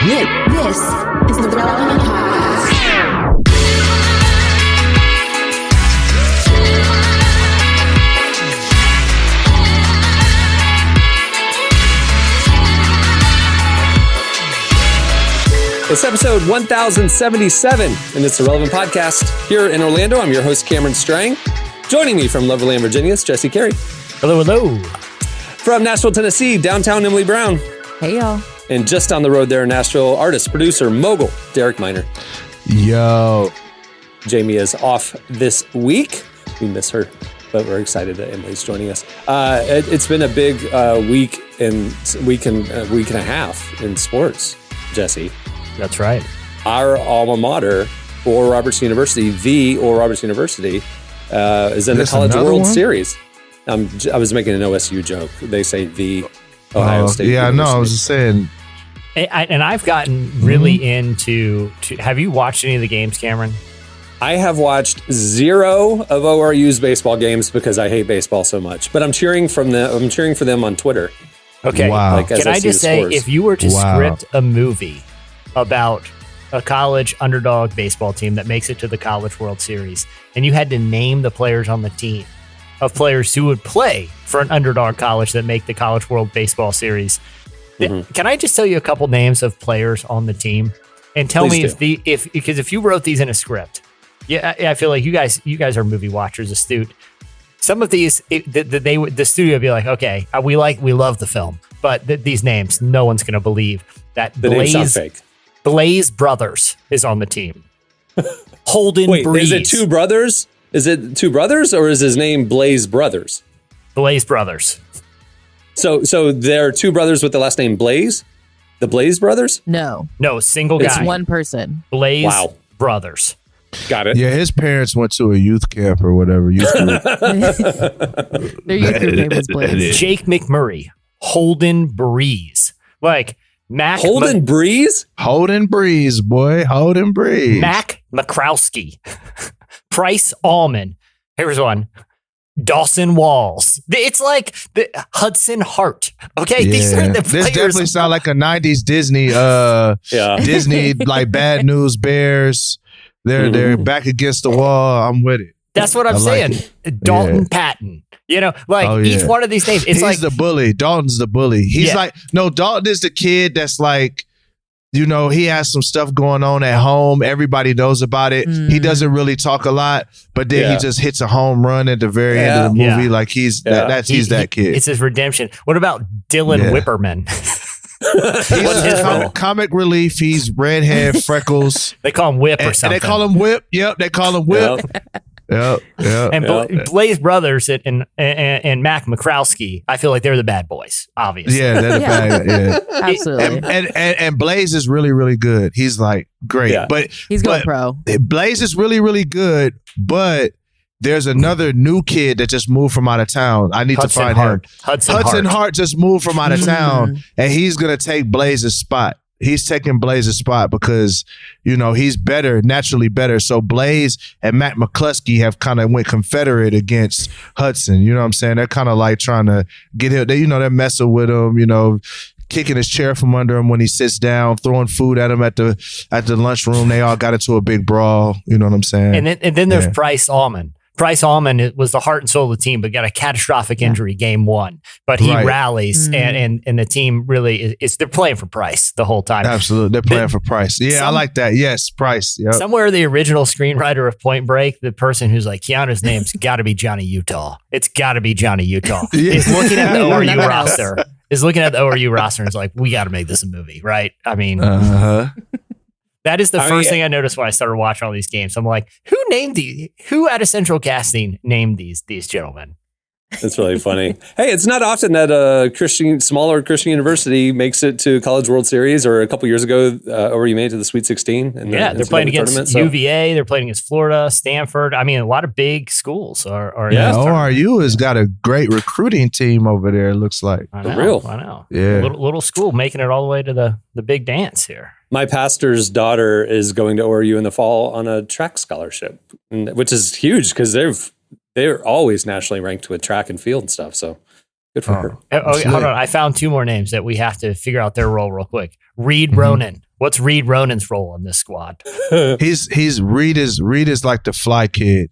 This is the Relevant Podcast. It's episode 1077, and it's the Relevant Podcast. Here in Orlando, I'm your host, Cameron Strang. Joining me from Loverland, Virginia, is Jesse Carey. Hello, hello. From Nashville, Tennessee, downtown Emily Brown. Hey, y'all. And just down the road there in Nashville, artist, producer, mogul, Derek Miner. Yo. Jamie is off this week. We miss her, but we're excited that Emily's joining us. It's been a big week and a half in sports, Jesse. That's right. Our alma mater, Oral Roberts University, the Oral Roberts University, is in the College World Series. I was making an OSU joke. They say the Ohio State Yeah, University. no, I was just saying. And I've gotten really into. Have you watched any of the games, Cameron? I have watched 0 of ORU's baseball games because I hate baseball so much. But I'm cheering for them on Twitter. Okay. Wow. Can I just say, if you were to script a movie about a college underdog baseball team that makes it to the College World Series, and you had to name the players on the team of players who would play for an underdog college that make the College World Baseball Series, can I just tell you a couple names of players on the team and tell Please me because if you wrote these in a script, I feel like you guys are movie watchers, astute. Some of these, the studio would be like, okay, we love the film, but these names, no one's going to believe that. The names sound fake. Blaze Brothers is on the team. Holden Breeze. Is it two brothers? Is it two brothers, or is his name Blaze Brothers? Blaze Brothers. So there are two brothers with the last name Blaze? The Blaze Brothers? No, Single guy. it's one person. Blaze Brothers. Got it. Yeah, his parents went to a youth camp or whatever. Youth group. Their youth group name was Blaze. Jake McMurray. Holden Breeze. Like Mac. Holden Breeze? Holden Breeze, boy. Holden Breeze. Mac McCrowski. Price Allman. Here's one. Dawson Walls. It's like the Hudson Hart. Okay, these are the This players. definitely sound like a 90s Disney, Disney, like Bad News Bears. They're back against the wall. I'm with it. That's what I'm saying. Dalton Patton. Each one of these names. It's He's the bully. Dalton's the bully. He's Dalton is the kid that's like, he has some stuff going on at home. Everybody knows about it. He doesn't really talk a lot, but then he just hits a home run at the very end of the movie. Like he's that kid. It's his redemption. What about Dylan Whipperman? He's comic relief. He's redhead, freckles. They call him Whip or something. And they call him Whip. Yep, they call him Whip. Yep. And Blaze Brothers and Mac McCrowski, I feel like they're the bad boys, obviously. Yeah, they're the bad. Yeah, Absolutely. And Blaze is really, really good. He's like great, but He's going pro. Blaze is really, really good, but there's another new kid that just moved from out of town. I need to find him. Hudson Hart just moved from out of town, and he's gonna take Blaze's spot. He's taking Blaze's spot because, he's better, naturally better. So Blaze and Matt McCluskey have kind of went Confederate against Hudson. You know what I'm saying? They're kind of like trying to get him. They're messing with him, kicking his chair from under him when he sits down, throwing food at him at the lunchroom. They all got into a big brawl. You know what I'm saying? And then there's Price Allman. Price Allman was the heart and soul of the team, but got a catastrophic injury game one. But he rallies, and the team really is they're playing for Price the whole time. Absolutely. They're playing for Price. Yeah, I like that. Yes, Price. Yep. Somewhere the original screenwriter of Point Break, the person who's like, Keanu's name's got to be Johnny Utah. It's got to be Johnny Utah. Is looking at the ORU roster. Is looking at the ORU roster and is like, we got to make this a movie, right? I mean, that is the first thing I noticed when I started watching all these games. I'm like, who at a central casting named these gentlemen? That's really funny. Hey, it's not often that a smaller Christian university makes it to College World Series, or a couple years ago, ORU made it to the Sweet 16. They're playing against UVA. They're playing against Florida, Stanford. I mean, a lot of big schools are. ORU has got a great recruiting team over there. It looks like I know. Yeah, little school making it all the way to the big dance here. My pastor's daughter is going to ORU in the fall on a track scholarship, which is huge because they're always nationally ranked with track and field and stuff. So Good for her. Okay, hold on. I found 2 more names that we have to figure out their role real quick. Reed Ronan. What's Reed Ronan's role in this squad? He's Reed is like the fly kid.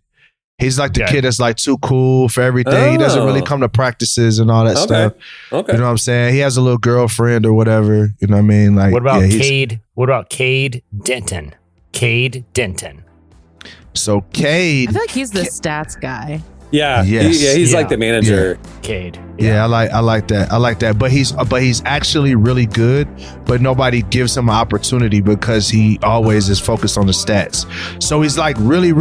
He's like the kid that's like too cool for everything. He doesn't really come to practices and all that stuff. Okay. You know what I'm saying? He has a little girlfriend or whatever. You know what I mean? Like, what about Cade? What about Cade Denton? Cade Denton. So Cade, I feel like he's the stats guy. Yeah. Yes. He's like the manager. Cade. Yeah, I like that. But he's actually really good, but nobody gives him an opportunity because he always is focused on the stats. So he's like really,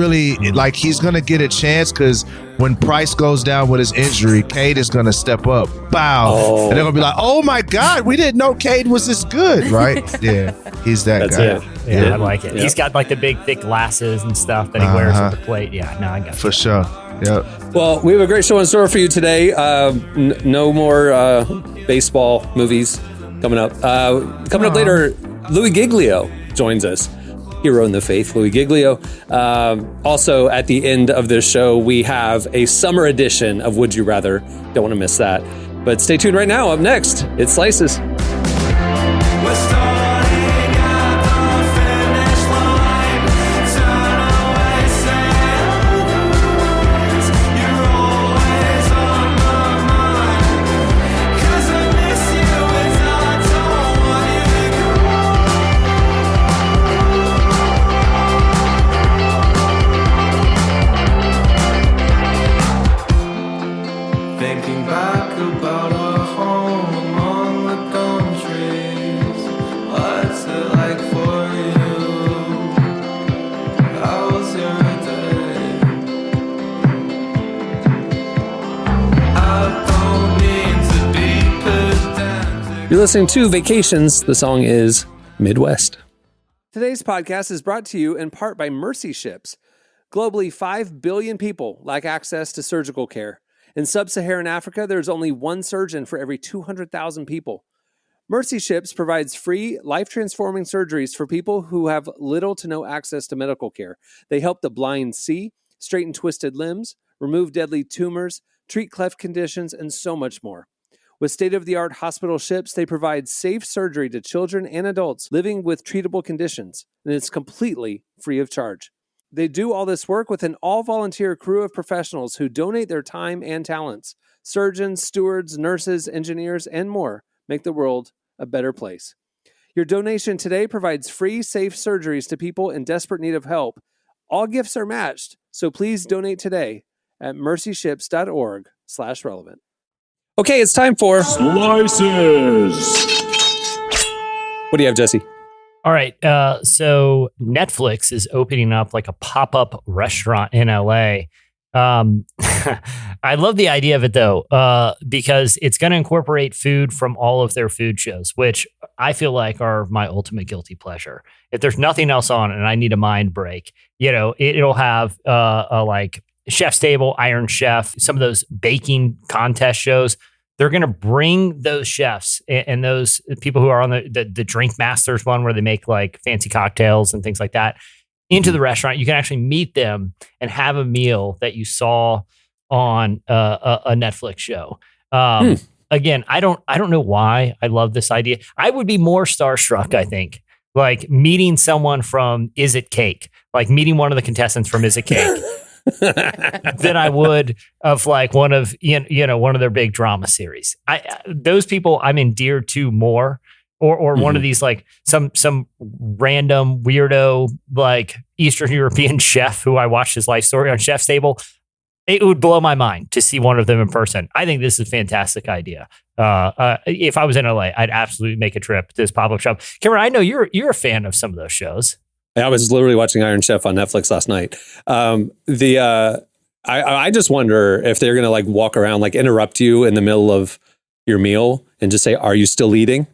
like he's gonna get a chance because when Price goes down with his injury, Cade is gonna step up. Bow. And they're gonna be like, oh my God, we didn't know Cade was this good, right? Yeah, he's that guy. Yeah, I like it. He's got like the big thick glasses and stuff that he wears at the plate. Yeah, no, I got it. For sure. Yep. Well, we have a great show in store for you today. No more baseball movies coming up. Coming up later, Louie Giglio joins us. Hero in the faith, Louie Giglio. Also, at the end of this show, we have a summer edition of Would You Rather. Don't want to miss that. But stay tuned right now. Up next, it's Slices. Thinking back about our home among the gum trees. What's it like for you? How was your day? I don't mean to be pedantic. You're listening to Vacations. The song is Midwest. Today's podcast is brought to you in part by Mercy Ships. Globally, 5 billion people lack access to surgical care. In sub-Saharan Africa, there's only one surgeon for every 200,000 people. Mercy Ships provides free, life-transforming surgeries for people who have little to no access to medical care. They help the blind see, straighten twisted limbs, remove deadly tumors, treat cleft conditions, and so much more. With state-of-the-art hospital ships, they provide safe surgery to children and adults living with treatable conditions, and it's completely free of charge. They do all this work with an all-volunteer crew of professionals who donate their time and talents. Surgeons, stewards, nurses, engineers, and more make the world a better place. Your donation today provides free, safe surgeries to people in desperate need of help. All gifts are matched, so please donate today at mercyships.org/relevant. Okay, it's time for Slices. What do you have, Jesse? All right. So Netflix is opening up like a pop-up restaurant in LA. I love the idea of it though, because it's going to incorporate food from all of their food shows, which I feel like are my ultimate guilty pleasure. If there's nothing else on and I need a mind break, it'll have like Chef's Table, Iron Chef, some of those baking contest shows. They're going to bring those chefs and those people who are on the Drink Masters one where they make like fancy cocktails and things like that into the restaurant. You can actually meet them and have a meal that you saw on a Netflix show. Again, I don't know why I love this idea. I would be more starstruck, I think, like meeting someone from Is It Cake, like meeting one of the contestants from Is It Cake. than I would of like one of one of their big drama series. Those people I'm endeared to more, or one of these like some random weirdo like Eastern European chef who I watched his life story on Chef's Table. It would blow my mind to see one of them in person. I think this is a fantastic idea. If I was in LA, I'd absolutely make a trip to this pop-up shop. Cameron, I know you're a fan of some of those shows. I was literally watching Iron Chef on Netflix last night. I just wonder if they're going to like walk around, like interrupt you in the middle of your meal and just say, "Are you still eating?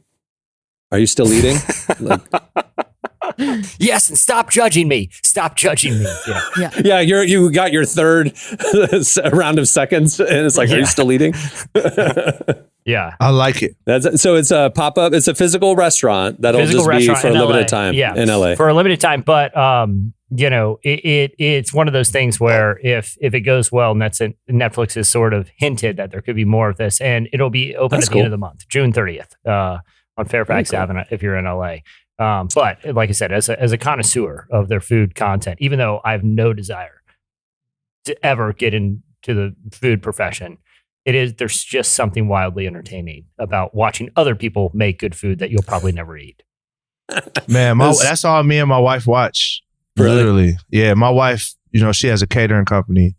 Are you still eating?" Like, yes, and stop judging me. Stop judging me. Yeah. You got your third round of seconds, and it's like, "Are you still eating?" Yeah, I like it. So it's a pop-up. It's a physical restaurant that'll just be for a limited time in LA. For a limited time. But it's one of those things where if it goes well, and Netflix has sort of hinted that there could be more of this, and it'll be open at the end of the month, June 30th, on Fairfax Avenue if you're in LA. But like I said, as a connoisseur of their food content, even though I have no desire to ever get into the food profession, there's just something wildly entertaining about watching other people make good food that you'll probably never eat. Man, that's all me and my wife watch. Really? Literally. Yeah, my wife, she has a catering company,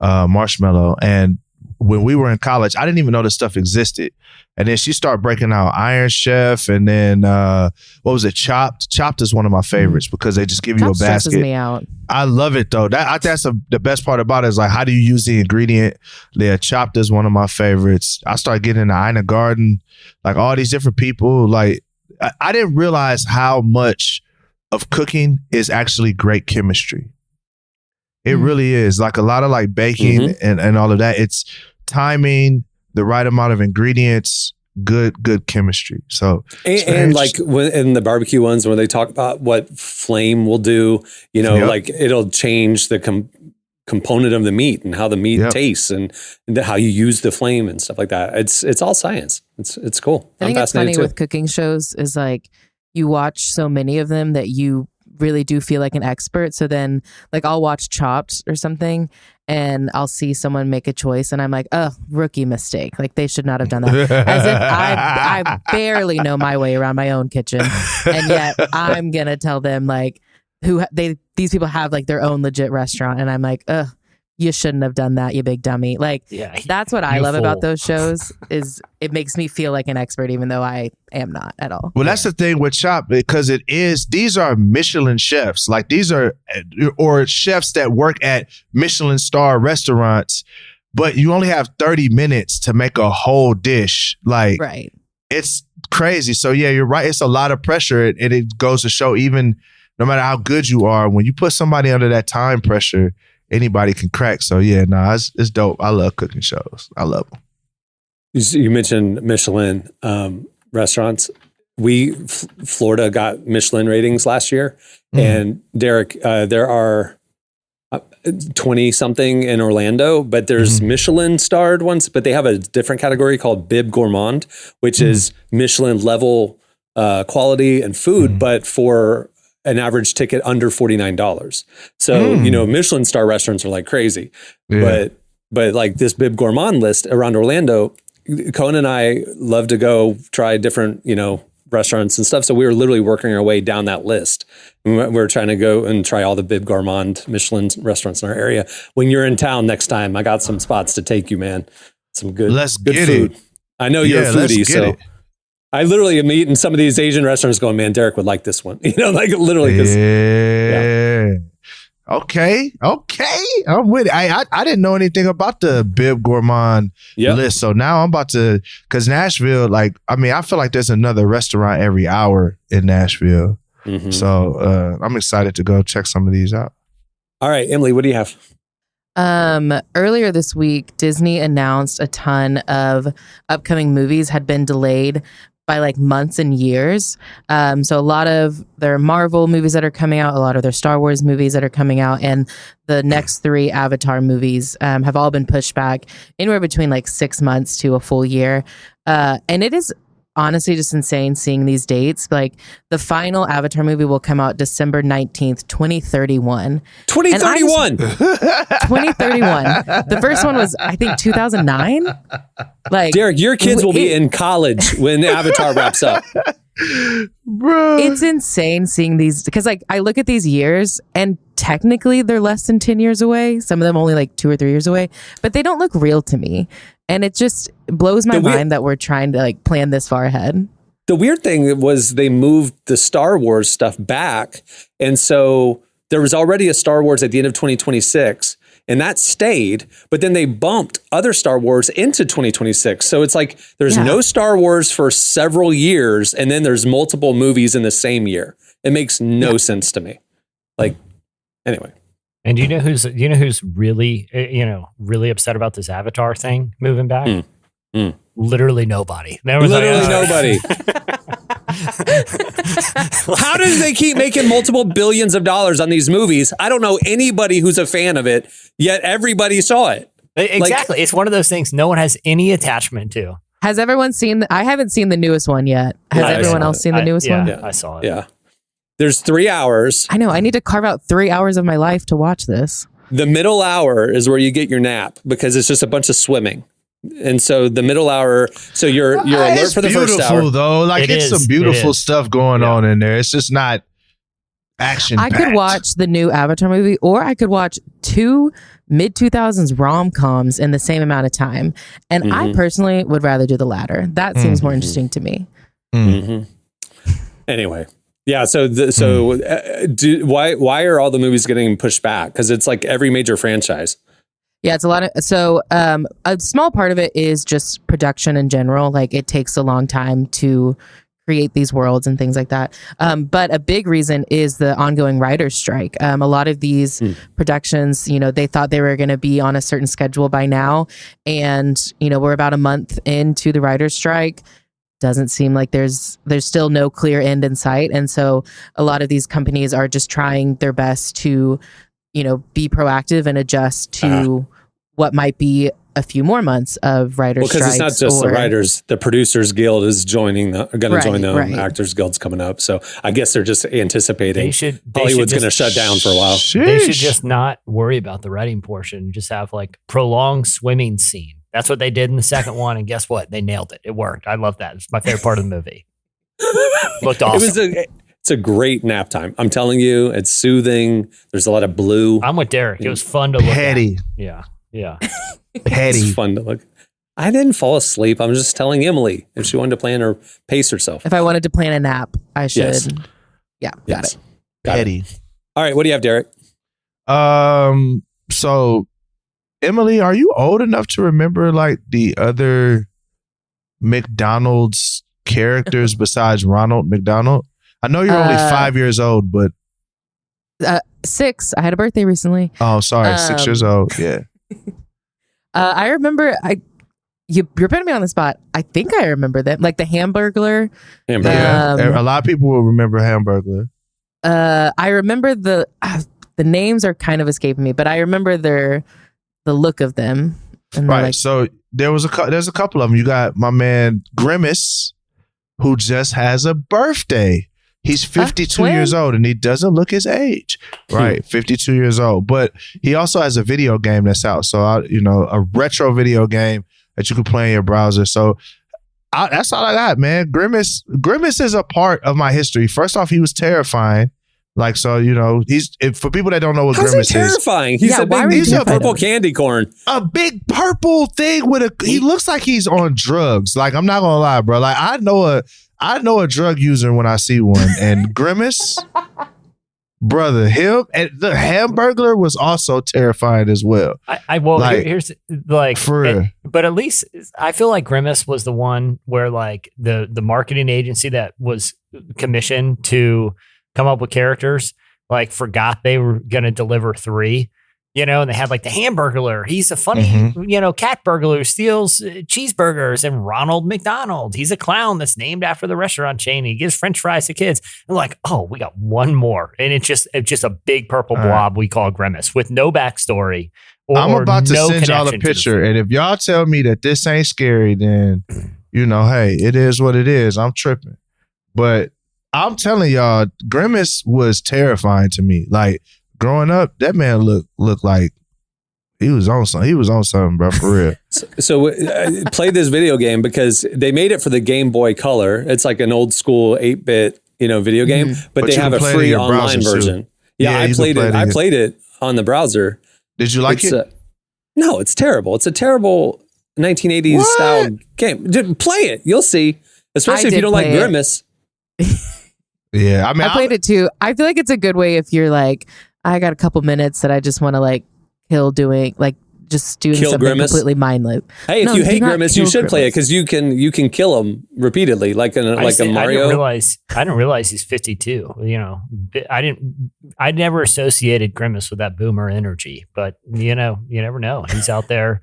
Marshmallow. And when we were in college, I didn't even know this stuff existed. And then she started breaking out Iron Chef, and then what was it? Chopped. Chopped is one of my favorites because they just give you a basket. Stresses me out. I love it though. That's the best part about it is like, how do you use the ingredient? Yeah, Chopped is one of my favorites. I started getting into Ina Garden, like all these different people. Like I didn't realize how much of cooking is actually great chemistry. It really is. Like a lot of like baking and all of that. It's timing, the right amount of ingredients, good chemistry. So and like in the barbecue ones, when they talk about what flame will do, like it'll change the component of the meat and how the meat tastes and how you use the flame and stuff like that. It's all science. It's cool. I think it's funny with cooking shows is like you watch so many of them that you really do feel like an expert. So then like I'll watch Chopped or something and I'll see someone make a choice and I'm like, oh, rookie mistake. Like they should not have done that. As if I barely know my way around my own kitchen. And yet I'm going to tell them like these people have like their own legit restaurant. And I'm like, ugh, you shouldn't have done that, you big dummy. Like that's what I love about those shows is it makes me feel like an expert, even though I am not at all. Well, that's the thing with Chopped because these are Michelin chefs. Like these are, or chefs that work at Michelin star restaurants, but you only have 30 minutes to make a whole dish. Like it's crazy. So yeah, you're right. It's a lot of pressure and it goes to show even no matter how good you are, when you put somebody under that time pressure, anybody can crack. So yeah, it's dope. I love cooking shows. I love them. You mentioned Michelin restaurants. Florida got Michelin ratings last year. And Derek, there are 20 something in Orlando, but there's Michelin starred ones, but they have a different category called Bib Gourmand, which is Michelin level quality and food, but for an average ticket under $49. So, Michelin star restaurants are like crazy, but like this Bib Gourmand list around Orlando, Cohen and I love to go try different, restaurants and stuff. So we were literally working our way down that list. We're trying to go and try all the Bib Gourmand Michelin restaurants in our area. When you're in town next time, I got some spots to take you, man. Some good food. I know you're a foodie, so I literally am eating some of these Asian restaurants going, man, Derek would like this one. Like literally. Okay. I'm with it. I didn't know anything about the Bib Gourmand list. So now I'm about to, because Nashville, I feel like there's another restaurant every hour in Nashville. So I'm excited to go check some of these out. All right, Emily, what do you have? Earlier this week, Disney announced a ton of upcoming movies had been delayed by like months and years. So a lot of their Marvel movies that are coming out, a lot of their Star Wars movies that are coming out, and the next 3 Avatar movies have all been pushed back anywhere between like 6 months to a full year. And it is honestly just insane seeing these dates. Like the final Avatar movie will come out December 19th, 2031. 2031! 2031. The first one was, I think, 2009. Like, Derek, your kids will be in college when Avatar wraps up. Bro. It's insane seeing these, because like I look at these years and technically they're less than 10 years away. Some of them only like 2 or 3 years away, but they don't look real to me. And it just blows my mind that we're trying to like plan this far ahead. The weird thing was they moved the Star Wars stuff back. And so there was already a Star Wars at the end of 2026 and that stayed, but then they bumped other Star Wars into 2026. So it's like there's no Star Wars for several years and then there's multiple movies in the same year. It makes no sense to me. Like, anyway. And do you know who's really, really upset about this Avatar thing moving back? Literally nobody. Nobody. How do they keep making multiple billions of dollars on these movies? I don't know anybody who's a fan of it, yet everybody saw it. Exactly. It's one of those things no one has any attachment to. Has everyone seen? I haven't seen the newest one yet. Has everyone else seen the newest one? Yeah, I saw it. Yeah. There's 3 hours. I know. I need to carve out 3 hours of my life to watch this. The middle hour is where you get your nap because it's just a bunch of swimming. And so the middle hour, so you're alert for the first hour. Beautiful though, like it's some beautiful stuff going on in there. It's just not action. I could watch the new Avatar movie, or I could watch 2 mid-2000s rom-coms in the same amount of time. And I personally would rather do the latter. That seems more interesting to me. Anyway. Yeah, why are all the movies getting pushed back? Because it's like every major franchise. Yeah, it's a lot of a small part of it is just production in general. Like it takes a long time to create these worlds and things like that. But a big reason is the ongoing writer's strike. A lot of these productions, they thought they were going to be on a certain schedule by now, and we're about a month into the writer's strike. Doesn't seem like there's still no clear end in sight. And so a lot of these companies are just trying their best to, be proactive and adjust to what might be a few more months of writers' strikes. Because it's not just the writers. The Producers Guild is going to join them. Actors Guild's coming up. So I guess they're just anticipating Hollywood's going to shut down for a while. They should just not worry about the writing portion. Just have like prolonged swimming scene. That's what they did in the second one, and guess what? They nailed it. It worked. I love that. It's my favorite part of the movie. Looked awesome. It's a great nap time. I'm telling you, it's soothing. There's a lot of blue. I'm with Derek. It was fun to look Petty. at. Yeah. Petty. It's fun to look. I didn't fall asleep. I'm just telling Emily if she wanted to plan or pace herself. If I wanted to plan a nap, I should. Yes. Yeah, got it. Petty. All right, what do you have, Derek? So Emily, are you old enough to remember like the other McDonald's characters besides Ronald McDonald? I know you're only 5 years old, but 6. I had a birthday recently. Oh, sorry, 6 years old. Yeah. I remember. You're putting me on the spot. I think I remember that, like the Hamburglar. A lot of people will remember Hamburglar. I remember the names are kind of escaping me, but I remember the look of them. And right. So there's a couple of them. You got my man Grimace, who just has a birthday. He's 52 years old and he doesn't look his age. Right. 52 years old. But he also has a video game that's out. So, a retro video game that you can play in your browser. So that's all I got, man. Grimace is a part of my history. First off, he was terrifying. Like, so, for people that don't know what How's Grimace he terrifying? He's is. He's a purple candy corn. A big purple thing he looks like he's on drugs. Like, I'm not gonna lie, bro. Like, I know a drug user when I see one. And Grimace, brother, him and the Hamburglar was also terrifying as well. Here's like, for real. But at least I feel like Grimace was the one where like the marketing agency that was commissioned to come up with characters like forgot they were going to deliver 3, and they had like the Hamburglar. He's a funny, cat burglar who steals cheeseburgers, and Ronald McDonald. He's a clown that's named after the restaurant chain. He gives French fries to kids. And like, oh, we got one more. And it's just a big purple blob we call Grimace with no backstory. I'm about to send y'all a picture. And if y'all tell me that this ain't scary, then, hey, it is what it is. I'm tripping. But I'm telling y'all, Grimace was terrifying to me. Like, growing up, that man looked like he was on something. He was on something, bro, for real. So play this video game because they made it for the Game Boy Color. It's like an old school 8-bit, video game, but they have a free online version. Too. Yeah, I played it. I played it on the browser. Did you like it? No, it's terrible. It's a terrible 1980s style game. Just play it. You'll see. Especially if you don't like Grimace. Yeah, I played it too. I feel like it's a good way if you're like, I got a couple minutes that I just want to like kill doing something Grimace. completely mindless. Hey, if you hate Grimace, you should play it because you can kill him repeatedly like a Mario. I didn't realize he's 52. I never associated Grimace with that boomer energy, but you never know. He's out there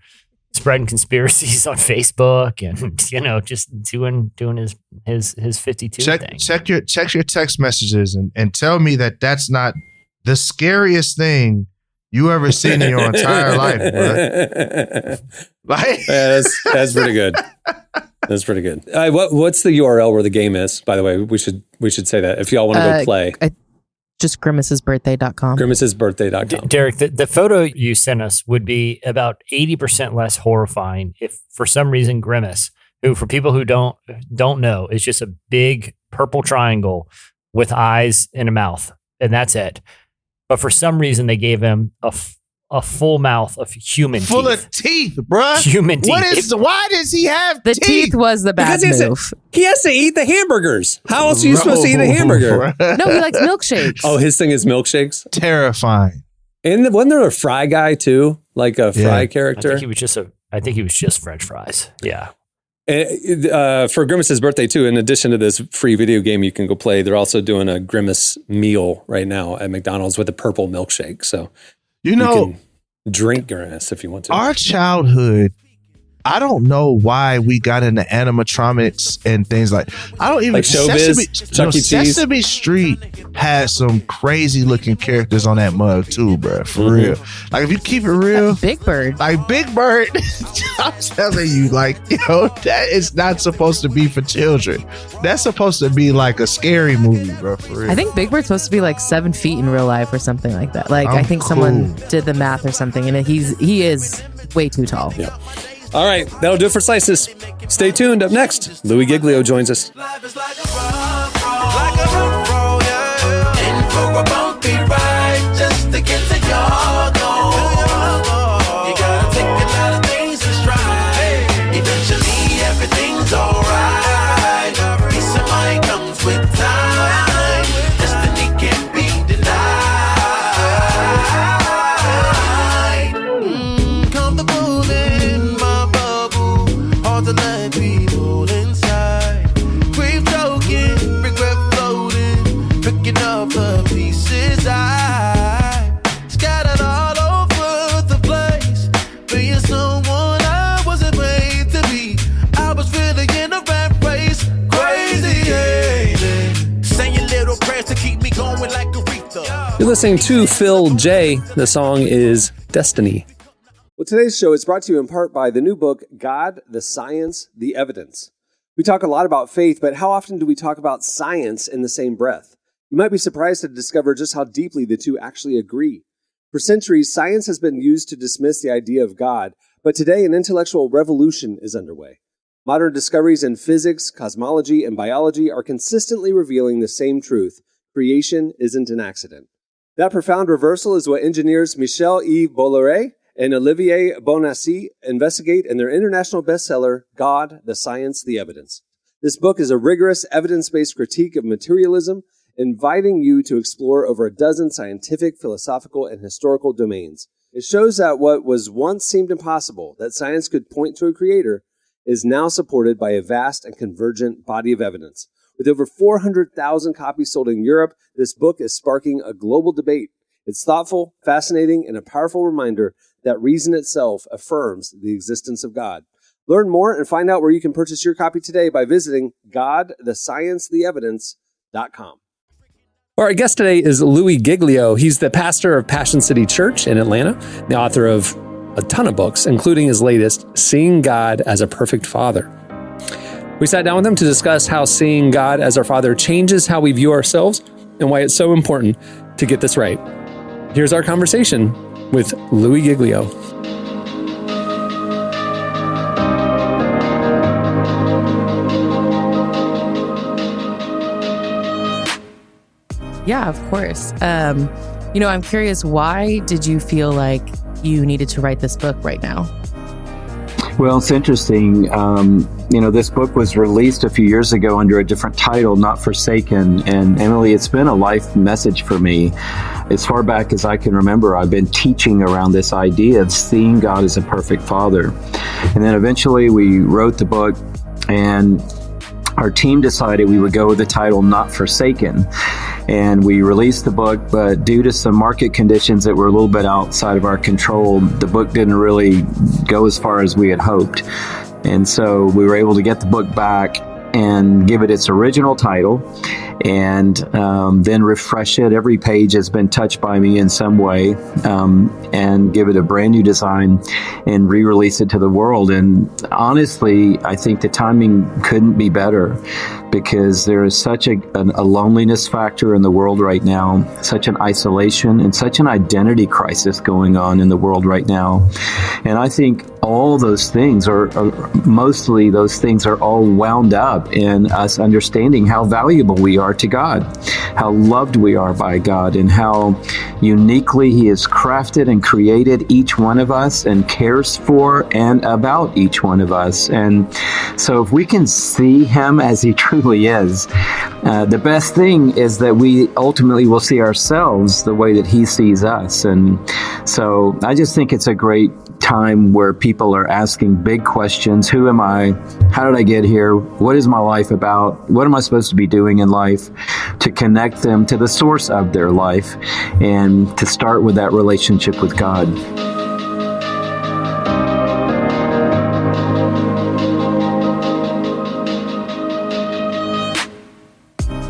spreading conspiracies on Facebook and, you know, just doing his 52 thing. Check your text messages and tell me that that's not the scariest thing you ever seen in your entire life, bro. Like, yeah, that's pretty good. That's pretty good. What's the URL where the game is? By the way, we should say that if y'all want to go play. Just grimacesbirthday.com. Grimacesbirthday.com. Derek, the photo you sent us would be about 80% less horrifying if for some reason Grimace, who for people who don't know, is just a big purple triangle with eyes and a mouth, and that's it. But for some reason they gave him a full mouth of human teeth. Full of teeth, bruh. Human teeth. Why does he have the teeth? was the bad move. He has to eat the hamburgers. How else are you supposed to eat a hamburger? No, he likes milkshakes. Oh, his thing is milkshakes? Terrifying. And wasn't there a fry guy too? Like a fry character? I think he was just French fries. Yeah. For Grimace's birthday too, in addition to this free video game you can go play, they're also doing a Grimace meal right now at McDonald's with a purple milkshake. So you can drink Grimace if you want to. Our childhood, I don't know why we got into animatronics and things like. I don't even like Showbiz, Chuck E. Cheese. Sesame Street had some crazy looking characters on that mug too, bro. For real. Like if you keep it real, Big Bird. Like Big Bird, I'm telling you, like that is not supposed to be for children. That's supposed to be like a scary movie, bro. For real. I think Big Bird's supposed to be like 7 feet in real life or something like that. Like I think someone did the math or something, and he is way too tall. Yeah. All right, that'll do it for Slices. Stay tuned. Up next, Louie Giglio joins us. Life is like a rough road, yeah. And for a bumpy ride, just to get to your goal. You gotta take a lot of things in stride. Eventually, everything's alright. Peace of mind comes with time. Destiny can't be denied. Comfortable in my bubble, hard to let people inside. Grief choking, regret floating, picking up the pieces I scattered all over the place. Being someone I wasn't made to be. I was really in a rat race, crazy, yeah. Saying little prayers to keep me going like Aretha. You're listening to Phil J. The song is Destiny. Well, today's show is brought to you in part by the new book, God, the Science, the Evidence. We talk a lot about faith, but how often do we talk about science in the same breath? You might be surprised to discover just how deeply the two actually agree. For centuries, science has been used to dismiss the idea of God, but today an intellectual revolution is underway. Modern discoveries in physics, cosmology, and biology are consistently revealing the same truth: creation isn't an accident. That profound reversal is what engineers Michel-Yves Bolloré and Olivier Bonassi investigate in their international bestseller, God, the Science, the Evidence. This book is a rigorous, evidence-based critique of materialism, inviting you to explore over a dozen scientific, philosophical, and historical domains. It shows that what was once seemed impossible, that science could point to a creator, is now supported by a vast and convergent body of evidence. With over 400,000 copies sold in Europe, this book is sparking a global debate. It's thoughtful, fascinating, and a powerful reminder that reason itself affirms the existence of God. Learn more and find out where you can purchase your copy today by visiting godthesciencetheevidence.com. Our guest today is Louie Giglio. He's the pastor of Passion City Church in Atlanta, the author of a ton of books, including his latest, Seeing God as a Perfect Father. We sat down with him to discuss how seeing God as our Father changes how we view ourselves and why it's so important to get this right. Here's our conversation with Louie Giglio. Yeah, of course. I'm curious, why did you feel like you needed to write this book right now? Well, it's interesting. This book was released a few years ago under a different title, Not Forsaken. And Emily, it's been a life message for me. As far back as I can remember, I've been teaching around this idea of seeing God as a perfect father. And then eventually we wrote the book, and our team decided we would go with the title Not Forsaken. And we released the book, but due to some market conditions that were a little bit outside of our control, the book didn't really go as far as we had hoped. And so we were able to get the book back and give it its original title, and then refresh it. Every page has been touched by me in some way, and give it a brand new design and re-release it to the world. And honestly, I think the timing couldn't be better, because there is such a loneliness factor in the world right now, such an isolation and such an identity crisis going on in the world right now. And I think all those things, or mostly those things, are all wound up in us understanding how valuable we are to God, how loved we are by God, and how uniquely He has crafted and created each one of us and cares for and about each one of us. And so if we can see Him as He truly is, the best thing is that we ultimately will see ourselves the way that He sees us. And so I just think it's a great time where people are asking big questions. Who am I? How did I get here? What is my life about? What am I supposed to be doing in life? To connect them to the source of their life and to start with that relationship with God.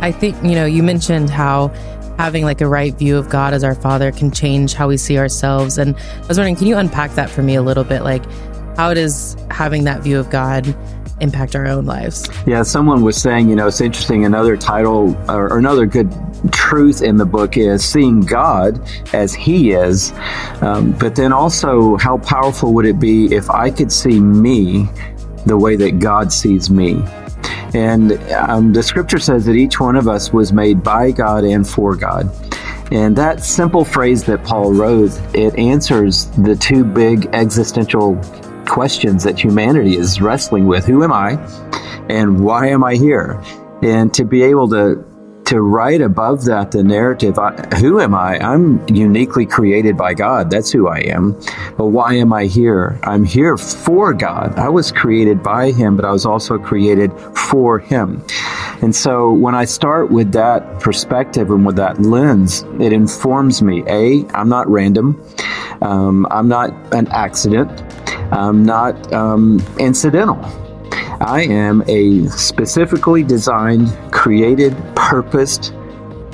I think, you mentioned how having like a right view of God as our Father can change how we see ourselves. And I was wondering, can you unpack that for me a little bit? Like, how does having that view of God impact our own lives? Yeah, someone was saying, it's interesting, another title or another good truth in the book is seeing God as He is. But then also, how powerful would it be if I could see me the way that God sees me? And the scripture says that each one of us was made by God and for God. And that simple phrase that Paul wrote, it answers the two big existential questions that humanity is wrestling with. Who am I? And why am I here? And to be able to write above that the narrative, who am I? I'm uniquely created by God. That's who I am. But why am I here? I'm here for God. I was created by Him, but I was also created for Him. And so when I start with that perspective and with that lens, it informs me, I'm not random. I'm not an accident. I'm not incidental. I am a specifically designed, created, purposed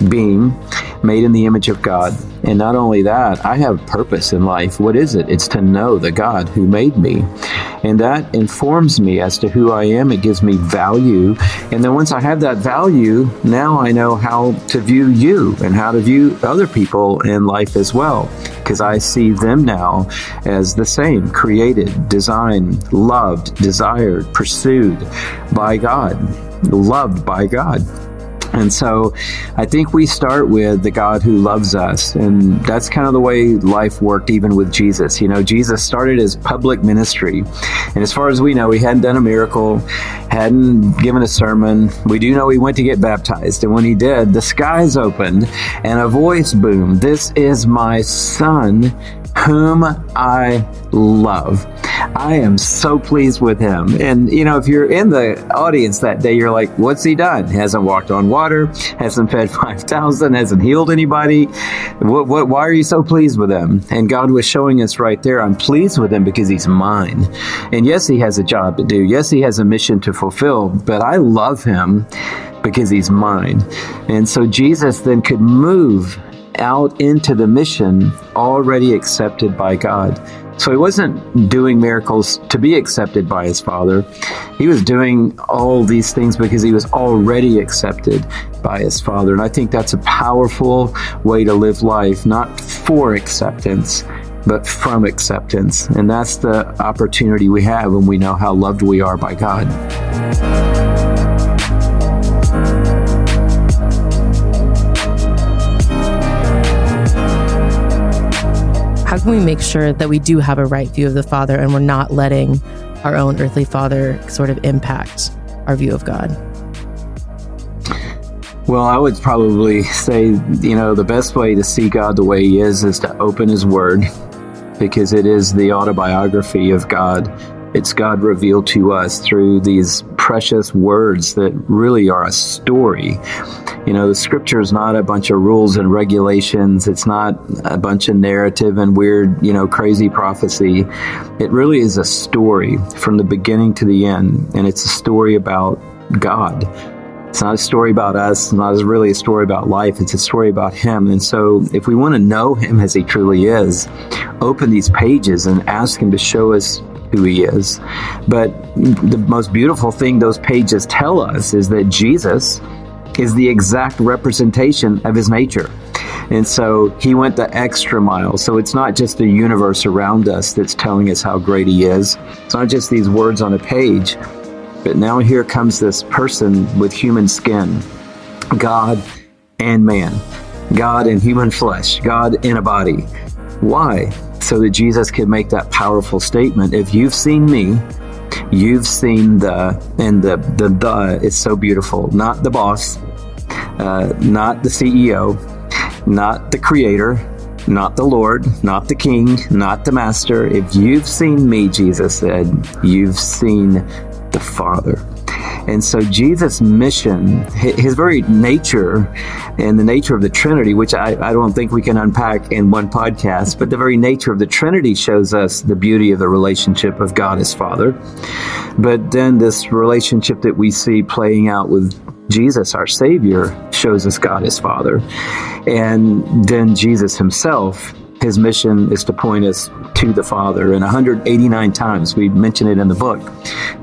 being made in the image of God. And not only that, I have purpose in life. What is it? It's to know the God who made me. And that informs me as to who I am. It gives me value. And then once I have that value, now I know how to view you and how to view other people in life as well. Because I see them now as the same, created, designed, loved, desired, pursued by God, loved by God. And so I think we start with the God who loves us. And that's kind of the way life worked even with Jesus. Jesus started his public ministry. And as far as we know, he hadn't done a miracle, hadn't given a sermon. We do know he went to get baptized. And when he did, the skies opened and a voice boomed, "This is my son, whom I love. I am so pleased with him." And, if you're in the audience that day, you're like, what's he done? Hasn't walked on water, hasn't fed 5,000, hasn't healed anybody. Why are you so pleased with him? And God was showing us right there, I'm pleased with him because he's mine. And yes, he has a job to do. Yes, he has a mission to fulfill, but I love him because he's mine. And so Jesus then could move out into the mission already accepted by God. So he wasn't doing miracles to be accepted by his Father. He was doing all these things because he was already accepted by his Father. And I think that's a powerful way to live life, not for acceptance, but from acceptance. And that's the opportunity we have when we know how loved we are by God. How can we make sure that we do have a right view of the Father and we're not letting our own earthly father sort of impact our view of God? Well, I would probably say, the best way to see God the way he is to open his word, because it is the autobiography of God. It's God revealed to us through these precious words that really are a story. You know, the scripture is not a bunch of rules and regulations. It's not a bunch of narrative and weird, crazy prophecy. It really is a story from the beginning to the end. And it's a story about God. It's not a story about us. It's not really a story about life. It's a story about Him. And so if we want to know Him as He truly is, open these pages and ask Him to show us who He is. But the most beautiful thing those pages tell us is that Jesus is the exact representation of His nature. And so He went the extra mile. So it's not just the universe around us that's telling us how great He is. It's not just these words on a page. But now here comes this person with human skin, God and man, God in human flesh, God in a body. Why? So that Jesus could make that powerful statement. If you've seen me, you've seen the is so beautiful. Not the boss, not the CEO, not the creator, not the Lord, not the King, not the Master. If you've seen me, Jesus said, you've seen the Father. And so Jesus' mission, His very nature and the nature of the Trinity, which I don't think we can unpack in one podcast, but the very nature of the Trinity shows us the beauty of the relationship of God as Father. But then this relationship that we see playing out with Jesus, our Savior, shows us God as Father. And then Jesus Himself, His mission is to point us to the Father. And 189 times, we mention it in the book,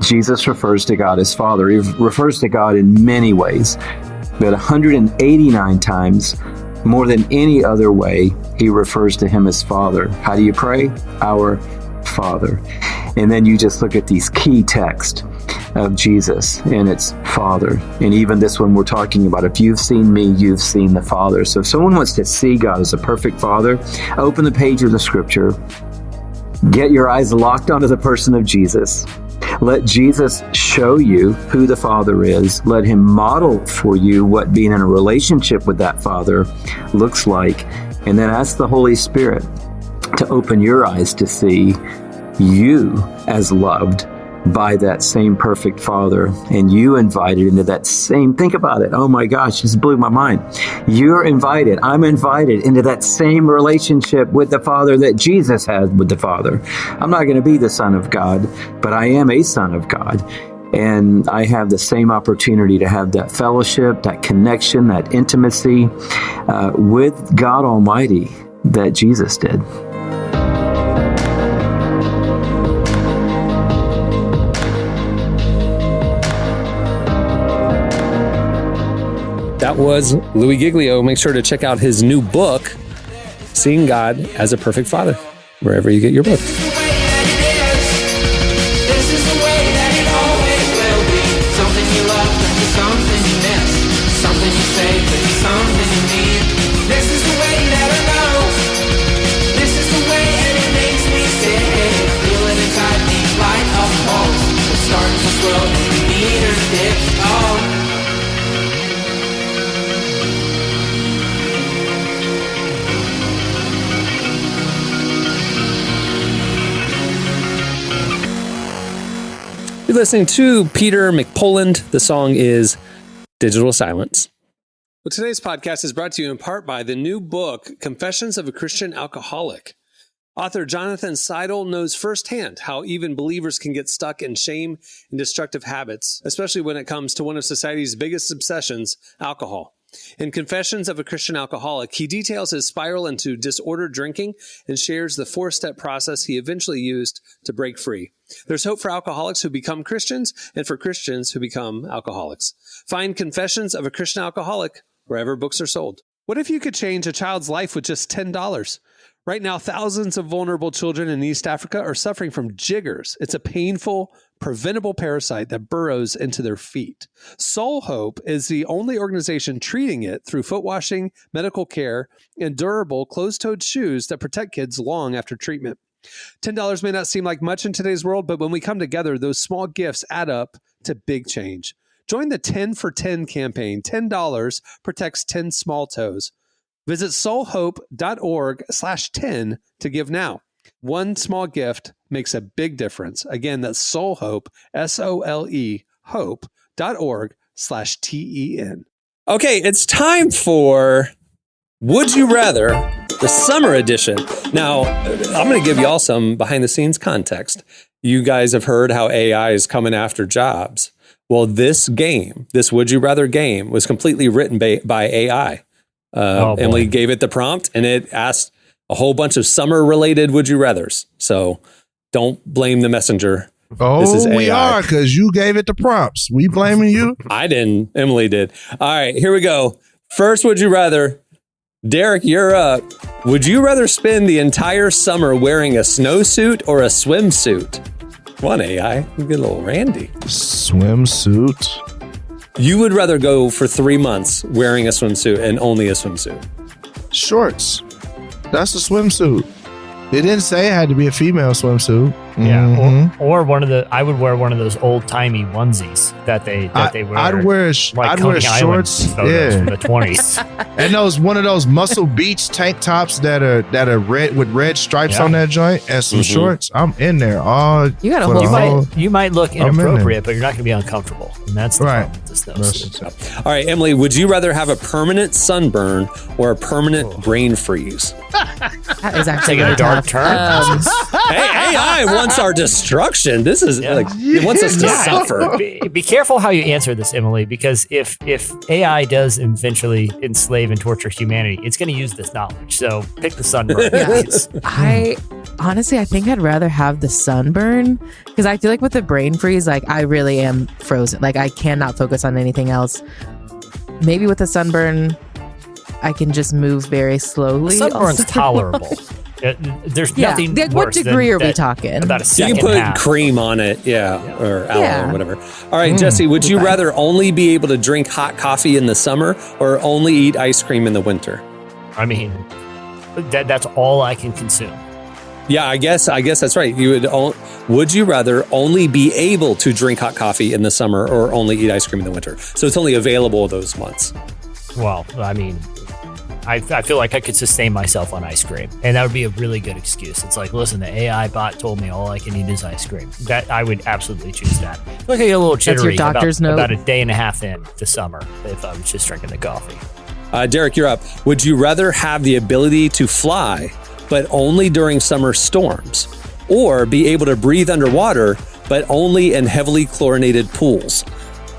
Jesus refers to God as Father. He refers to God in many ways, but 189 times, more than any other way, He refers to Him as Father. How do you pray? Our Father. And then you just look at these key texts of Jesus, and it's Father. And even this one we're talking about, if you've seen me, you've seen the Father. So if someone wants to see God as a perfect Father, open the page of the Scripture, get your eyes locked onto the person of Jesus. Let Jesus show you who the Father is. Let Him model for you what being in a relationship with that Father looks like. And then ask the Holy Spirit to open your eyes to see you as loved by that same perfect Father, and you invited into that same, think about it, oh my gosh, this blew my mind. You're invited, I'm invited into that same relationship with the Father that Jesus had with the Father. I'm not going to be the Son of God, but I am a son of God. And I have the same opportunity to have that fellowship, that connection, that intimacy with God Almighty that Jesus did. That was Louie Giglio. Make sure to check out his new book, Seeing God as a Perfect Father, wherever you get your books. This is the way that it always will be. Something you love, but it's something you miss. Something you say, but it's something you need. This is the way that I know. This is the way, and it makes me sick. I feel it inside me like a pulse. It's starting to swell, and the meter dips. Oh. You're listening to Peter McPoland. The song is Digital Silence. Well, today's podcast is brought to you in part by the new book, Confessions of a Christian Alcoholic. Author Jonathan Seidel knows firsthand how even believers can get stuck in shame and destructive habits, especially when it comes to one of society's biggest obsessions, alcohol. In Confessions of a Christian Alcoholic, he details his spiral into disordered drinking and shares the 4-step process he eventually used to break free. There's hope for alcoholics who become Christians and for Christians who become alcoholics. Find Confessions of a Christian Alcoholic wherever books are sold. What if you could change a child's life with just $10? Right now, thousands of vulnerable children in East Africa are suffering from jiggers. It's a painful, preventable parasite that burrows into their feet. Soul Hope is the only organization treating it through foot washing, medical care, and durable closed-toed shoes that protect kids long after treatment. $10 may not seem like much in today's world, but when we come together, those small gifts add up to big change. Join the 10 for 10 campaign. $10 protects 10 small toes. Visit soulhope.org/10 to give now. One small gift makes a big difference. Again, that's Soul Hope, SOLE, hope.org/TEN. Okay, it's time for Would You Rather, the summer edition. Now, I'm going to give you all some behind the scenes context. You guys have heard how AI is coming after jobs. Well, this Would You Rather game was completely written by AI. Emily gave it the prompt and it asked a whole bunch of summer related Would You Rathers. So don't blame the messenger. Oh, this is AI. We are, because you gave it the prompts. We blaming you? I didn't. Emily did. All right, here we go. First, Would You Rather. Derek, you're up. Would you rather spend the entire summer wearing a snowsuit or a swimsuit? Come on, AI. We get a little randy. Swimsuit. You would rather go for 3 months wearing a swimsuit and only a swimsuit. Shorts. That's a swimsuit. It didn't say it had to be a female swimsuit. Yeah, or one of the. I would wear one of those old timey onesies that they wear. I'd wear Coney shorts. Island from the 20s. And one of those Muscle Beach tank tops that are red with red stripes on that joint and some shorts. I'm in there. You got a whole. You might look inappropriate, but you're not going to be uncomfortable, and that's the problem with this snowsuit. All right, Emily, would you rather have a permanent sunburn or a permanent brain freeze? That is actually taking a dark turn. Hey, AI wants our destruction. This is it wants us to suffer. Be careful how you answer this, Emily, because if AI does eventually enslave and torture humanity, it's going to use this knowledge. So pick the sunburn. I think I'd rather have the sunburn, because I feel like with the brain freeze, like I really am frozen. Like I cannot focus on anything else. Maybe with the sunburn, I can just move very slowly. Sunburn's tolerable. There's nothing worse. What degree are we talking? About a second. You can put half. cream on it, or aloe or whatever. All right, Jesse, would you rather only be able to drink hot coffee in the summer or only eat ice cream in the winter? I mean, that's all I can consume. Yeah, I guess that's right. Would you rather only be able to drink hot coffee in the summer or only eat ice cream in the winter? So it's only available those months. Well, I mean, I feel like I could sustain myself on ice cream, and that would be a really good excuse. It's like, listen, the AI bot told me all I can eat is ice cream. That I would absolutely choose that. Look, I get a little jittery about a day and a half in the summer if I was just drinking the coffee. Derek, you're up. Would you rather have the ability to fly, but only during summer storms, or be able to breathe underwater, but only in heavily chlorinated pools?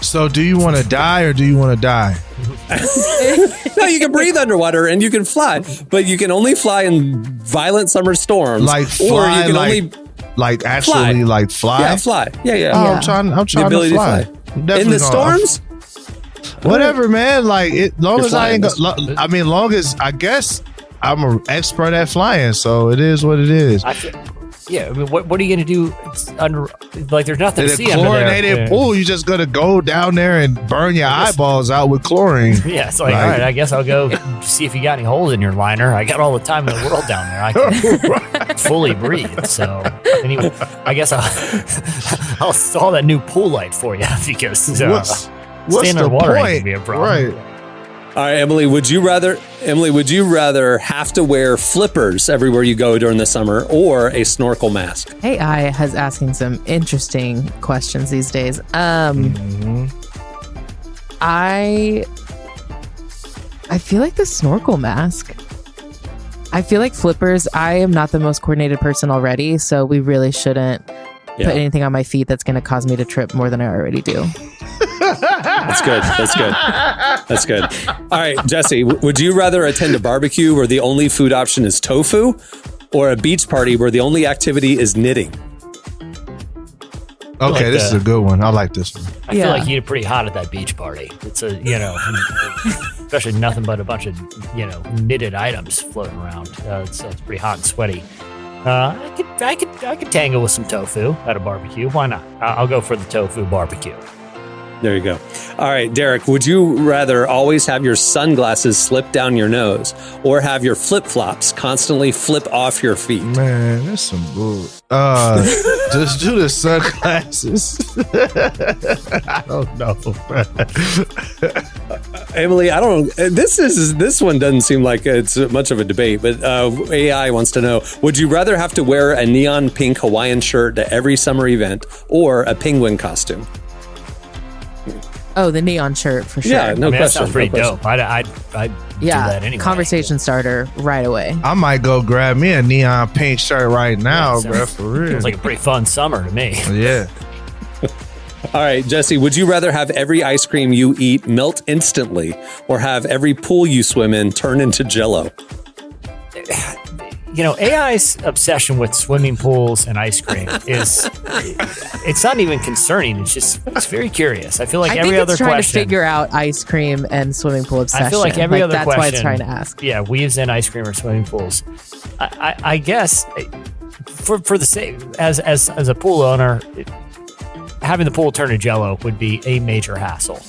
So do you want to die or do you want to die? No, you can breathe underwater and you can fly, but you can only fly in violent summer storms. Like fly, or you can only actually fly. fly. Yeah, fly. Yeah. Oh, I'm trying the ability to fly. In the storms? Whatever, man. Long as I guess I'm an expert at flying, so it is what it is. Yeah, I mean, what are you going to do? It's there's nothing to see under there. Chlorinated pool, you're just going to go down there and burn your eyeballs out with chlorine. Yeah, it's all right, I guess I'll go see if you got any holes in your liner. I got all the time in the world down there. I can fully breathe. So anyway, I guess I'll install that new pool light for you because what's staying the underwater point? ain't gonna be a problem. Right. All right, Emily, would you rather have to wear flippers everywhere you go during the summer or a snorkel mask? AI has asking some interesting questions these days. I feel like the snorkel mask. I feel like flippers, I am not the most coordinated person already, so we really shouldn't put anything on my feet that's going to cause me to trip more than I already do. That's good. All right, Jesse, would you rather attend a barbecue where the only food option is tofu or a beach party where the only activity is knitting? Okay, this is a good one. I like this one. I feel like you get pretty hot at that beach party. It's especially nothing but a bunch of, knitted items floating around. It's pretty hot and sweaty. I could tangle with some tofu at a barbecue. Why not? I'll go for the tofu barbecue. There you go. All right, Derek, would you rather always have your sunglasses slip down your nose or have your flip-flops constantly flip off your feet? Man, that's some bull. Just do the sunglasses. I don't know. Emily, I don't. This one doesn't seem like it's much of a debate, but AI wants to know: would you rather have to wear a neon pink Hawaiian shirt to every summer event or a penguin costume? Oh, the neon shirt for sure. Yeah, no question. That sounds pretty dope. I'd do that anyway. Conversation starter right away. I might go grab me a neon pink shirt right now, bro. For real. It's like a pretty fun summer to me. Yeah. All right, Jesse, would you rather have every ice cream you eat melt instantly or have every pool you swim in turn into Jell-O? AI's obsession with swimming pools and ice cream it's not even concerning. It's very curious. I feel like every other trying question to figure out ice cream and swimming pool obsession. I feel like every other that's question. That's why it's trying to ask. Yeah, weaves in ice cream or swimming pools. I guess for the sake as a pool owner, having the pool turn to Jell-O would be a major hassle.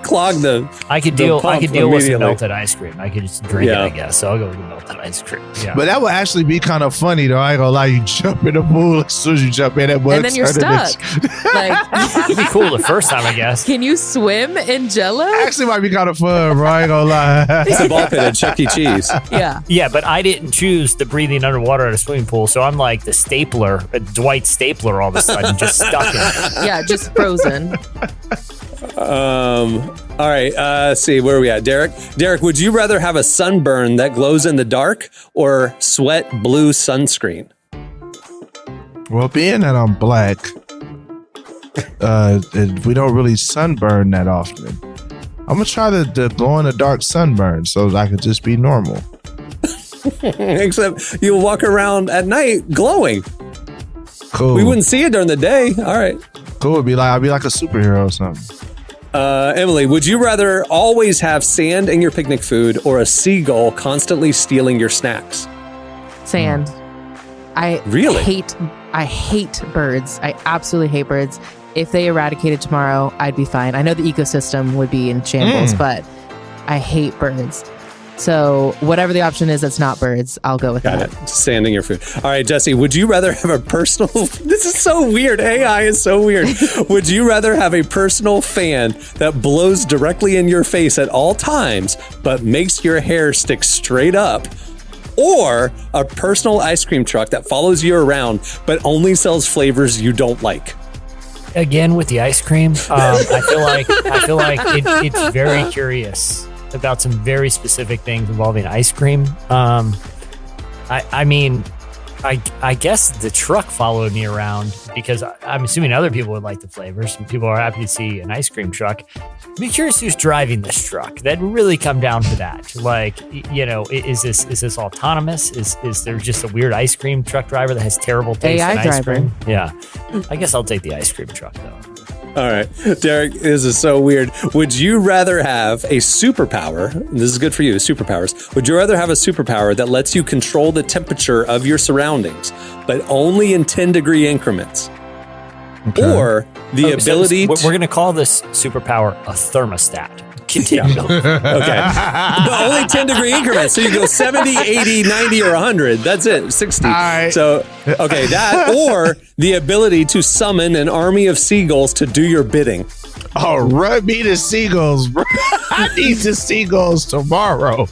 Clog the. I could deal with some melted ice cream. I could just drink it, I guess. So I'll go with the melted ice cream. Yeah. But that would actually be kind of funny, though. I ain't gonna lie. You jump in the pool as soon as you jump in, that and then you're stuck. It'd be cool the first time, I guess. Can you swim in Jell-O? Actually, might be kind of fun, bro. I ain't gonna lie. It's a ball pit at Chuck E. Cheese. Yeah, but I didn't choose the breathing underwater at a swimming pool, so I'm like the stapler, Dwight Stapler, all of a sudden, just stuck in it. Yeah, just frozen. All right. Let's see, where are we at? Derek, would you rather have a sunburn that glows in the dark or sweat blue sunscreen? Well, being that I'm black, we don't really sunburn that often. I'm gonna try the glow in the dark sunburn so I could just be normal. Except you'll walk around at night glowing. Cool. We wouldn't see it during the day. All right. Cool. I'd be like a superhero or something. Emily, would you rather always have sand in your picnic food or a seagull constantly stealing your snacks? Sand. I hate birds. I absolutely hate birds. If they eradicated tomorrow, I'd be fine. I know the ecosystem would be in shambles, but I hate birds. So whatever the option is that's not birds, I'll go with that. Got it. Sand in your food. All right, Jesse, would you rather have a personal... This is so weird. AI is so weird. Would you rather have a personal fan that blows directly in your face at all times, but makes your hair stick straight up? Or a personal ice cream truck that follows you around, but only sells flavors you don't like? Again, with the ice cream, I feel like it's very curious about some very specific things involving ice cream. I mean, I guess the truck followed me around because I'm assuming other people would like the flavors. Some people are happy to see an ice cream truck. I'd be curious who's driving this truck. That'd really come down to that. Like, is this autonomous? Is there just a weird ice cream truck driver that has terrible taste in ice cream? Yeah. I guess I'll take the ice cream truck though. All right, Derek, this is so weird. Would you rather have a superpower? This is good for you, superpowers. Would you rather have a superpower that lets you control the temperature of your surroundings, but only in 10-degree increments? Okay. Or the ability we're going to call this superpower a thermostat. Continue. Okay. But only 10-degree increments. So you go 70, 80, 90, or 100. That's it. 60. All right. So, okay, that or the ability to summon an army of seagulls to do your bidding. Oh, run me the seagulls, bro. I need the seagulls tomorrow.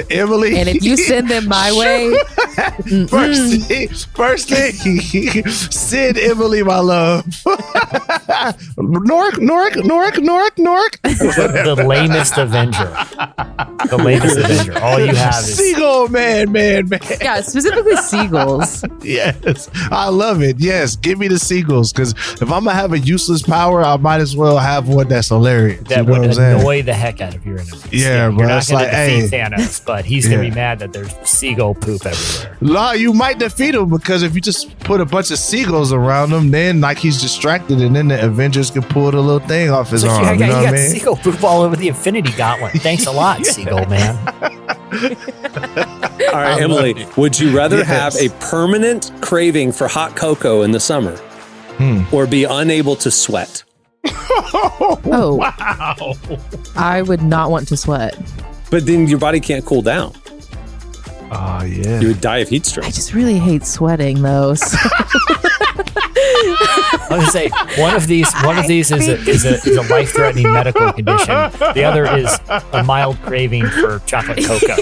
Emily. And if you send them my way. First thing, send Emily my love. Nork. The lamest Avenger. The lamest Avenger. All you have is Seagull man. Yeah, specifically seagulls. Yes, I love it. Yes, give me the seagulls, because if I'm gonna have a useless power, I might as well have one that's hilarious. That would annoy the heck out of your enemies. Yeah, bro. You're not going to defeat hey. Thanos, but he's going to be mad that there's seagull poop everywhere. La, you might defeat him, because if you just put a bunch of seagulls around him, then like he's distracted, and then the Avengers can pull the little thing off his arm. You got I mean? seagull poop all over the Infinity Gauntlet. Thanks a lot, seagull man. All right, Emily, would you rather have a permanent craving for hot cocoa in the summer or be unable to sweat? Oh, Wow. I would not want to sweat. But then your body can't cool down. Oh, yeah. You would die of heat stroke. I just really hate sweating though. So. I was gonna say one of these is a life-threatening medical condition. The other is a mild craving for chocolate cocoa.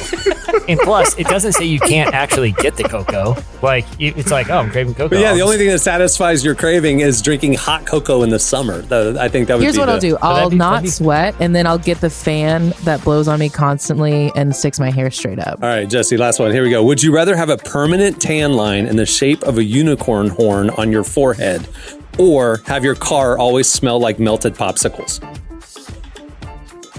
And plus, it doesn't say you can't actually get the cocoa. Like it's like, oh, I'm craving cocoa. But yeah, the only thing that satisfies your craving is drinking hot cocoa in the summer. I think that would Here's be what I'll do. I'll not that'd be- sweat, and then I'll get the fan that blows on me constantly and sticks my hair straight up. All right, Jesse, last one. Here we go. Would you rather have a permanent tan line in the shape of a unicorn horn on your forehead, or have your car always smell like melted popsicles?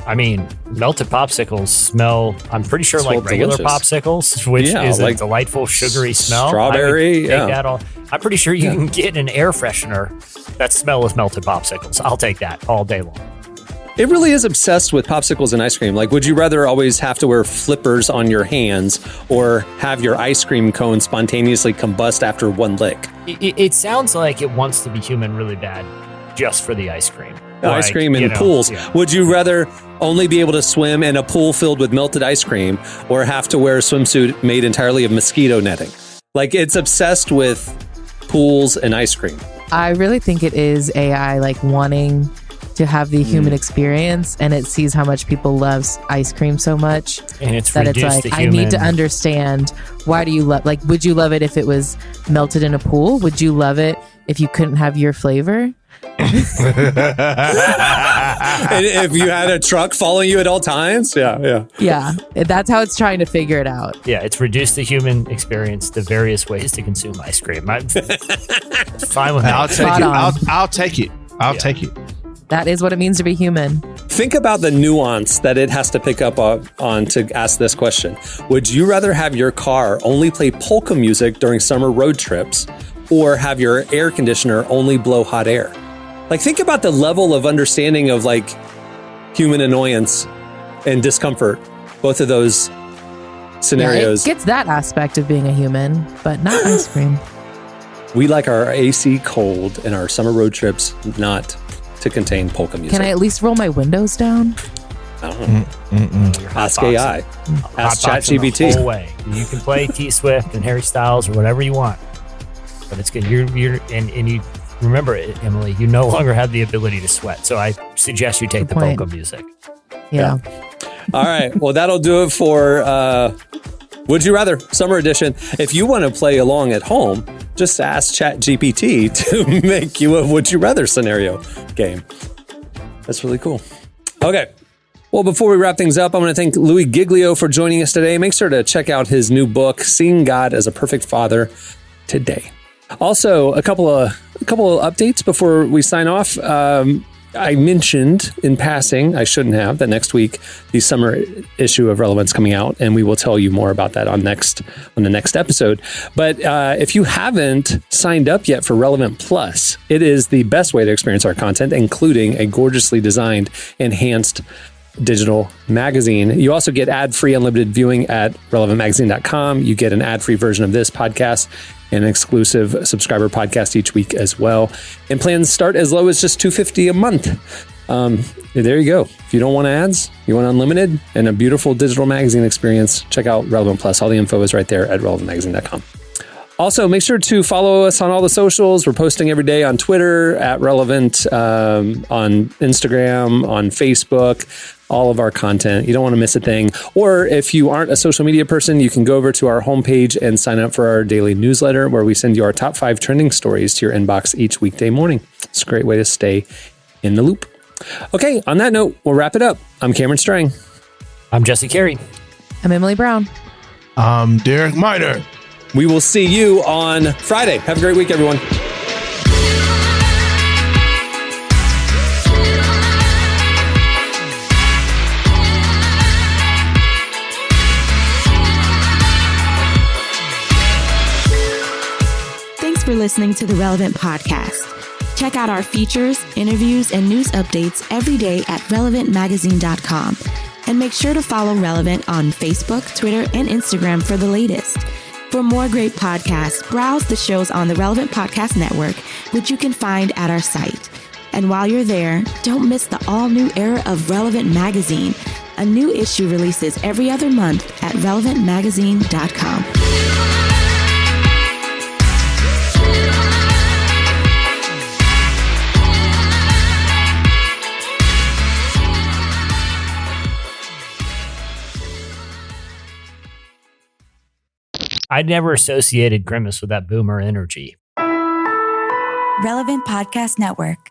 I mean, melted popsicles smell, I'm pretty sure, Smell like regular delicious. popsicles, which Yeah, is like a delightful sugary smell. strawberry, I would take yeah. that all. I'm pretty sure you can get an air freshener that smells melted popsicles. I'll take that all day long. It really is obsessed with popsicles and ice cream. Like, would you rather always have to wear flippers on your hands or have your ice cream cone spontaneously combust after one lick? It sounds like it wants to be human really bad just for the ice cream. Ice Like, cream you in know, pools. yeah. Would you rather only be able to swim in a pool filled with melted ice cream or have to wear a swimsuit made entirely of mosquito netting? Like, it's obsessed with pools and ice cream. I really think it is AI like wanting to have the human experience, and it sees how much people love ice cream so much And it's that it's reduced like, to I need to human. understand, why do you love, like, would you love it if it was melted in a pool? Would you love it if you couldn't have your flavor? And if you had a truck following you at all times? Yeah. Yeah, that's how it's trying to figure it out. Yeah, it's reduced the human experience to various ways to consume ice cream. It's fine with me. I'll take Spot it. on. I'll take it. I'll take it. That is what it means to be human. Think about the nuance that it has to pick up on to ask this question. Would you rather have your car only play polka music during summer road trips or have your air conditioner only blow hot air? Like, think about the level of understanding of like human annoyance and discomfort. Both of those scenarios. Yeah, it gets that aspect of being a human, but not ice cream. We like our AC cold and our summer road trips not to contain polka music. Can I at least roll my windows down? I don't know. Ask AI. Ask Hotboxing the ChatGPT. whole way. You can play T Swift and Harry Styles or whatever you want, but it's good. And you remember it, Emily. You no longer have the ability to sweat, so I suggest you take Good the point. polka music. Yeah. All right. Well, that'll do it for Would You Rather Summer Edition. If you want to play along at home, just ask ChatGPT to make you a Would You Rather scenario game. That's really cool. Okay. Well, before we wrap things up, I want to thank Louie Giglio for joining us today. Make sure to check out his new book, Seeing God as a Perfect Father, today. Also, a couple of updates before we sign off. I mentioned in passing, I shouldn't have, that next week the summer issue of Relevant's coming out, and we will tell you more about that on the next episode. But if you haven't signed up yet for Relevant Plus, it is the best way to experience our content, including a gorgeously designed, enhanced digital magazine. You also get ad-free unlimited viewing at relevantmagazine.com. You get an ad-free version of this podcast, an exclusive subscriber podcast each week as well. And plans start as low as just $2.50 a month. There you go. If you don't want ads, you want unlimited and a beautiful digital magazine experience, check out Relevant Plus. All the info is right there at relevantmagazine.com. Also, make sure to follow us on all the socials. We're posting every day on Twitter at Relevant, on Instagram, on Facebook, all of our content. You don't want to miss a thing. Or if you aren't a social media person, you can go over to our homepage and sign up for our daily newsletter where we send you our top 5 trending stories to your inbox each weekday morning. It's a great way to stay in the loop. Okay, on that note, we'll wrap it up. I'm Cameron Strang. I'm Jesse Carey. I'm Emily Brown. Derek Miner. We will see you on Friday. Have a great week, everyone. Thanks for listening to the Relevant Podcast. Check out our features, interviews, and news updates every day at relevantmagazine.com. And make sure to follow Relevant on Facebook, Twitter, and Instagram for the latest. For more great podcasts, browse the shows on the Relevant Podcast Network, which you can find at our site. And while you're there, don't miss the all-new era of Relevant Magazine. A new issue releases every other month at relevantmagazine.com. I'd never associated Grimace with that boomer energy. Relevant Podcast Network.